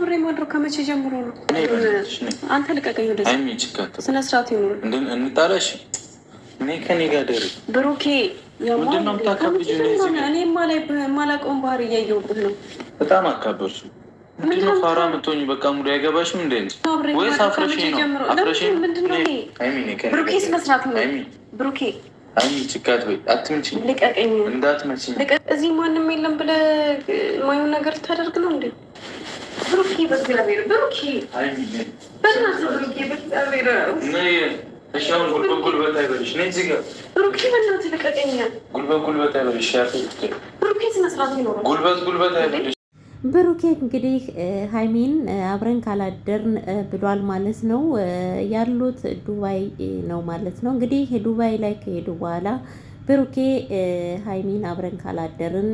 አብሬ ማድረግ ከመቼ ጀምሮ ነው? አንተ ልቀቀኝ። ወደ ስነ ስርዓት ይኖር እንጣላሽ። እኔ ከኔ ጋር ደር ብሩኬ እኔ ማላውቀውን ባህሪ እያየሁብህ ነው። በጣም አካበርሽ። ምንድነው ፋራ ምትሆኝ? በቃ ሙሉ አይገባሽም እንዴ? ወይስ አፍረሽ ነው? ብሩኬ ስነ ስርዓት ነው። ብሩኬ ችካት ወይ አትምጪኝ። ልቀቀኝ። እንዳትመጪኝ። እዚህ ማንም የለም ብለህ ማየውን ነገር ታደርግ ነው እንዴ? ብሩኬ በእግዚአብሔር ብሩኬ፣ በእናትህ ብሩኬ በእግዚአብሔር እሻውን ጉልበት አይበልሽ። ነይ እዚህ ጋር ብሩኬ፣ በእናትህ ልቀቀኝ። ጉልበት አይበልሽ። ብሩኬ ስነ ስርዓት ይኖረው። ጉልበት አይበልሽ። ብሩኬ እንግዲህ ሀይሚን አብረን ካላደርን ብሏል ማለት ነው። ያሉት ዱባይ ነው ማለት ነው። እንግዲህ ዱባይ ላይ ከሄዱ በኋላ ብሩኬ ሀይሚን አብረን ካላደርን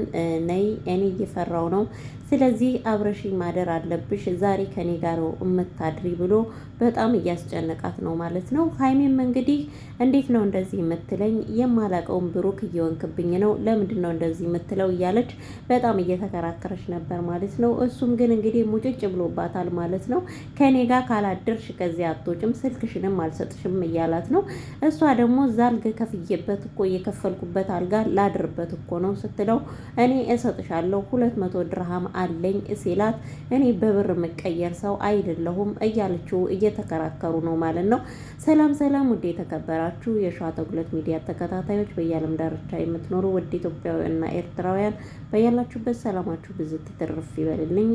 ነይ፣ እኔ እየፈራው ነው፣ ስለዚህ አብረሽኝ ማደር አለብሽ፣ ዛሬ ከኔ ጋር እምታድሪ ብሎ በጣም እያስጨነቃት ነው ማለት ነው። ሀይሚም እንግዲህ እንዴት ነው እንደዚህ የምትለኝ? የማላቀውን ብሩክ እየወንክብኝ ነው፣ ለምንድን ነው እንደዚህ የምትለው? እያለች በጣም እየተከራከረች ነበር ማለት ነው። እሱም ግን እንግዲህ ሙጭጭ ብሎባታል ማለት ነው። ከኔ ጋር ካላደርሽ ከዚህ አትወጭም፣ ስልክሽንም አልሰጥሽም እያላት ነው። እሷ ደግሞ እዛ አልጋ ከፍዬበት እኮ የከፈልኩበት አልጋ ላድርበት እኮ ነው ስትለው፣ እኔ እሰጥሻለሁ 200 ድርሃም አለኝ ሲላት፣ እኔ በብር የምቀየር ሰው አይደለሁም እያለችው እየተከራከሩ ነው ማለት ነው። ሰላም ሰላም፣ ውድ የተከበራችሁ የሸዋ ተጉለት ሚዲያ ተከታታዮች በየዓለም ዳርቻ የምትኖሩ ውድ ኢትዮጵያውያንና ኤርትራውያን በያላችሁበት ሰላማችሁ ብዙ ትርፍ ይበልልኝ።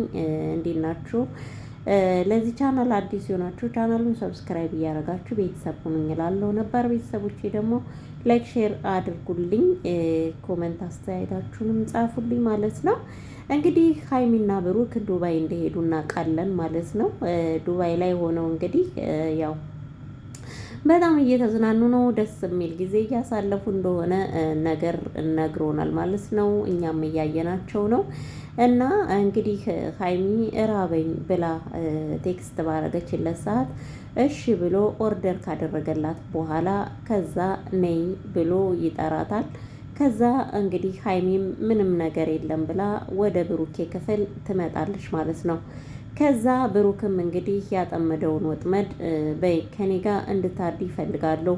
እንዴት ናችሁ? ለዚህ ቻናል አዲስ የሆናችሁ ቻናሉን ሰብስክራይብ እያደረጋችሁ ቤተሰብ ሁኑኝ እላለሁ። ነባር ቤተሰቦቼ ደግሞ ላይክ ሼር አድርጉልኝ፣ ኮሜንት አስተያየታችሁንም ጻፉልኝ ማለት ነው። እንግዲህ ሀይሚና ብሩክ ዱባይ እንደሄዱ እናውቃለን ማለት ነው። ዱባይ ላይ ሆነው እንግዲህ ያው በጣም እየተዝናኑ ነው። ደስ የሚል ጊዜ እያሳለፉ እንደሆነ ነገር ነግሮናል ማለት ነው። እኛም እያየናቸው ነው። እና እንግዲህ ሀይሚ እራበኝ ብላ ቴክስት ባረገችለት ሰዓት እሺ ብሎ ኦርደር ካደረገላት በኋላ ከዛ ነይ ብሎ ይጠራታል። ከዛ እንግዲህ ሀይሚም ምንም ነገር የለም ብላ ወደ ብሩኬ ክፍል ትመጣለች ማለት ነው። ከዛ ብሩክም እንግዲህ ያጠመደውን ወጥመድ በይ ከኔ ጋር እንድታርዲ ይፈልጋለሁ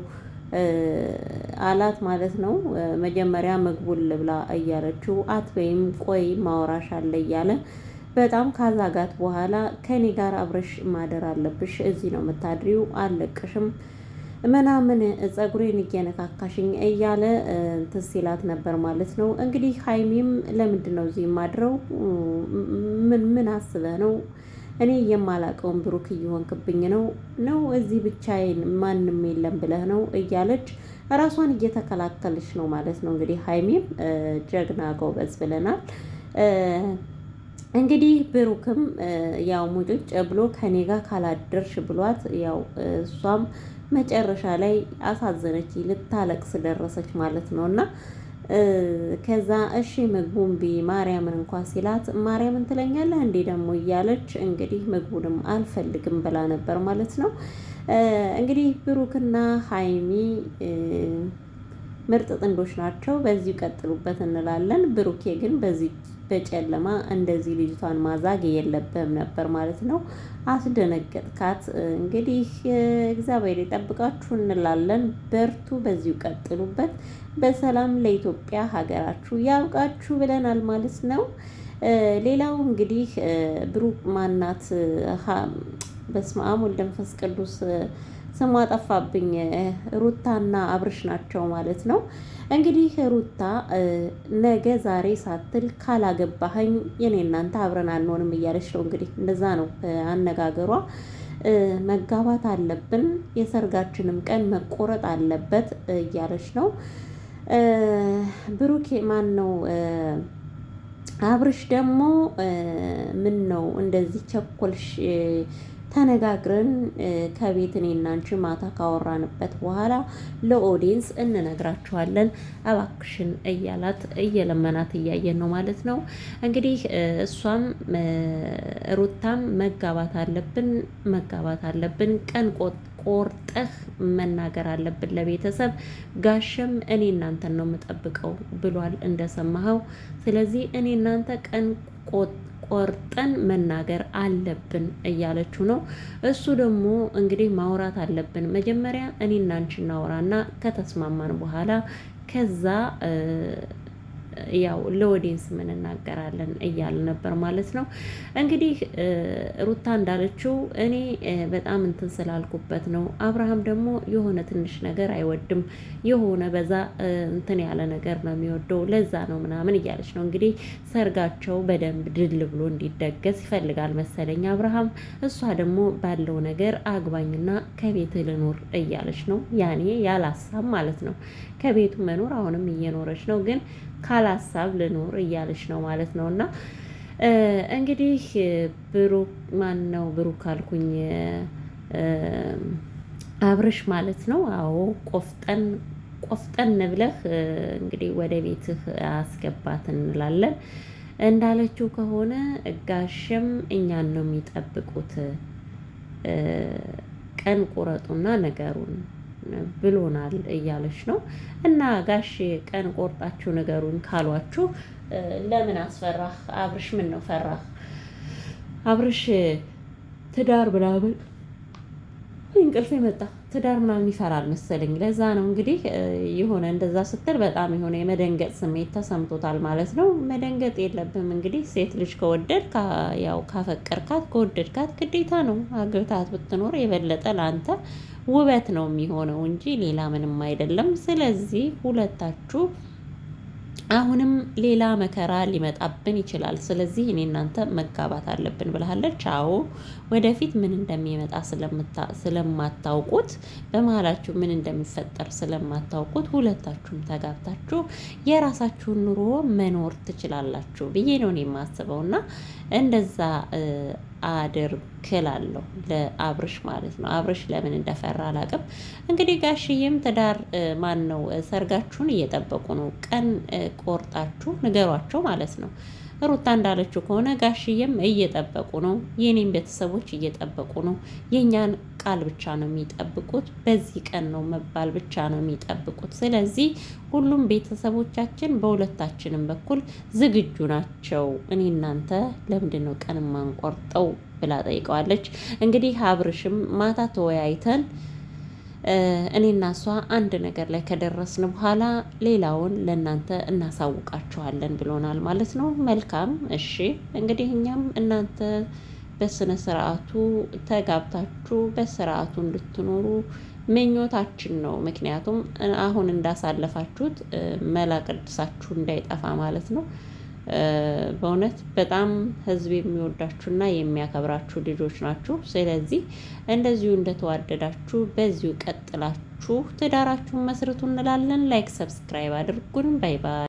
አላት ማለት ነው። መጀመሪያ ምግቡን ልብላ እያለችው አትበይም፣ ቆይ ማውራሽ አለ እያለ በጣም ካዛጋት በኋላ ከኔ ጋር አብረሽ ማደር አለብሽ፣ እዚህ ነው የምታድሪው፣ አለቅሽም ምናምን ጸጉሬን እየነካካሽኝ እያለ እንትን ሲላት ነበር ማለት ነው። እንግዲህ ሀይሚም ለምንድን ነው እዚህ የማድረው? ምን አስበህ ነው? እኔ የማላቀውን ብሩክ እየሆንክብኝ ነው እዚህ ብቻዬን ማንም የለም ብለህ ነው እያለች ራሷን እየተከላከለች ነው ማለት ነው። እንግዲህ ሀይሚም ጀግና ጎበዝ ብለናል። እንግዲህ ብሩክም ያው ሙጭጭ ብሎ ከኔ ጋር ካላደርሽ ብሏት ያው እሷም መጨረሻ ላይ አሳዘነች፣ ልታለቅስ ደረሰች ማለት ነው። እና ከዛ እሺ ምግቡን ቢ ማርያምን እንኳን ሲላት ማርያምን ትለኛለህ እንዴ ደግሞ እያለች እንግዲህ ምግቡንም አልፈልግም ብላ ነበር ማለት ነው። እንግዲህ ብሩክና ሀይሚ ምርጥ ጥንዶች ናቸው። በዚሁ ቀጥሉበት እንላለን። ብሩኬ ግን በዚህ በጨለማ እንደዚህ ልጅቷን ማዛግ የለብህም ነበር ማለት ነው። አስደነገጥካት። እንግዲህ እግዚአብሔር ይጠብቃችሁ እንላለን። በርቱ፣ በዚሁ ቀጥሉበት። በሰላም ለኢትዮጵያ ሀገራችሁ ያብቃችሁ ብለናል ማለት ነው። ሌላው እንግዲህ ብሩክ ማናት በስመ አብ ወወልድ ወመንፈስ ቅዱስ ስሟ ጠፋብኝ። ሩታና አብርሽ ናቸው ማለት ነው። እንግዲህ ሩታ ነገ ዛሬ ሳትል ካላገባኸኝ የኔ እናንተ አብረን አንሆንም እያለች ነው። እንግዲህ እንደዛ ነው አነጋገሯ። መጋባት አለብን፣ የሰርጋችንም ቀን መቆረጥ አለበት እያለች ነው። ብሩኬ ማን ነው አብርሽ ደግሞ ምን ነው እንደዚህ ቸኮልሽ? ተነጋግረን ከቤት እኔና አንቺ ማታ ካወራንበት በኋላ ለኦዲየንስ እንነግራችኋለን እባክሽን እያላት እየለመናት እያየን ነው ማለት ነው። እንግዲህ እሷም ሩታም መጋባት አለብን ቀን ቆርጠህ መናገር አለብን ለቤተሰብ። ጋሸም እኔ እናንተን ነው የምጠብቀው ብሏል እንደሰማኸው። ስለዚህ እኔ እናንተ ቀን ቆርጠን መናገር አለብን እያለችው ነው። እሱ ደግሞ እንግዲህ ማውራት አለብን መጀመሪያ እኔና አንቺ እናውራና ከተስማማን በኋላ ከዛ ያው ለኦዲየንስ ምን እናገራለን እያለ ነበር ማለት ነው። እንግዲህ ሩታ እንዳለችው እኔ በጣም እንትን ስላልኩበት ነው። አብርሃም ደግሞ የሆነ ትንሽ ነገር አይወድም፣ የሆነ በዛ እንትን ያለ ነገር ነው የሚወደው፣ ለዛ ነው ምናምን እያለች ነው። እንግዲህ ሰርጋቸው በደንብ ድል ብሎ እንዲደገስ ይፈልጋል መሰለኝ አብርሃም። እሷ ደግሞ ባለው ነገር አግባኝና ከቤት ልኖር እያለች ነው። ያኔ ያላሳብ ማለት ነው። ከቤቱ መኖር አሁንም እየኖረች ነው ግን ካላሳብ ልኖር እያለች ነው ማለት ነው። እና እንግዲህ ብሩክ ማን ነው ብሩክ አልኩኝ አብርሽ ማለት ነው። አዎ ቆፍጠን ብለህ እንግዲህ ወደ ቤትህ አስገባት እንላለን። እንዳለችው ከሆነ ጋሽም እኛን ነው የሚጠብቁት፣ ቀን ቁረጡና ነገሩን ብሎናል እያለች ነው። እና ጋሽ ቀን ቆርጣችሁ ነገሩን ካሏችሁ ለምን አስፈራህ አብርሽ? ምን ነው ፈራህ አብርሽ? ትዳር ምናምን እንቅልፍ የመጣ ትዳር ምናምን ይፈራል መሰለኝ። ለዛ ነው እንግዲህ የሆነ እንደዛ ስትል በጣም የሆነ የመደንገጥ ስሜት ተሰምቶታል ማለት ነው። መደንገጥ የለብም እንግዲህ ሴት ልጅ ከወደድ ያው ካፈቀርካት ከወደድካት ግዴታ ነው አግብታት ብትኖር የበለጠ ለአንተ ውበት ነው የሚሆነው እንጂ ሌላ ምንም አይደለም። ስለዚህ ሁለታችሁ አሁንም ሌላ መከራ ሊመጣብን ይችላል። ስለዚህ እኔ እናንተ መጋባት አለብን ብላለች። አዎ ወደፊት ምን እንደሚመጣ ስለማታውቁት፣ በመሀላችሁ ምን እንደሚፈጠር ስለማታውቁት ሁለታችሁም ተጋብታችሁ የራሳችሁን ኑሮ መኖር ትችላላችሁ ብዬ ነው እኔ የማስበው እና እንደዛ አድርግላለሁ ለአብርሽ ማለት ነው። አብርሽ ለምን እንደፈራ አላውቅም። እንግዲህ ጋሽዬም ትዳር ማን ነው ሰርጋችሁን እየጠበቁ ነው። ቀን ቆርጣችሁ ንገሯቸው ማለት ነው። ሩታ እንዳለችው ከሆነ ጋሽዬም እየጠበቁ ነው። የኔም ቤተሰቦች እየጠበቁ ነው። የእኛን ቃል ብቻ ነው የሚጠብቁት። በዚህ ቀን ነው መባል ብቻ ነው የሚጠብቁት። ስለዚህ ሁሉም ቤተሰቦቻችን በሁለታችንም በኩል ዝግጁ ናቸው። እኔ እናንተ ለምንድን ነው ቀን ማንቆርጠው ብላ ጠይቀዋለች። እንግዲህ አብርሽም ማታ ተወያይተን እኔና እሷ አንድ ነገር ላይ ከደረስን በኋላ ሌላውን ለእናንተ እናሳውቃችኋለን ብሎናል ማለት ነው። መልካም እሺ። እንግዲህ እኛም እናንተ በስነ ስርዓቱ ተጋብታችሁ በስርዓቱ እንድትኖሩ ምኞታችን ነው። ምክንያቱም አሁን እንዳሳለፋችሁት መላ ቅዱሳችሁ እንዳይጠፋ ማለት ነው። በእውነት በጣም ህዝብ የሚወዳችሁና የሚያከብራችሁ ልጆች ናችሁ። ስለዚህ እንደዚሁ እንደተዋደዳችሁ በዚሁ ቀጥላችሁ ትዳራችሁን መስርቱ እንላለን። ላይክ ሰብስክራይብ አድርጉን። ባይ ባይ።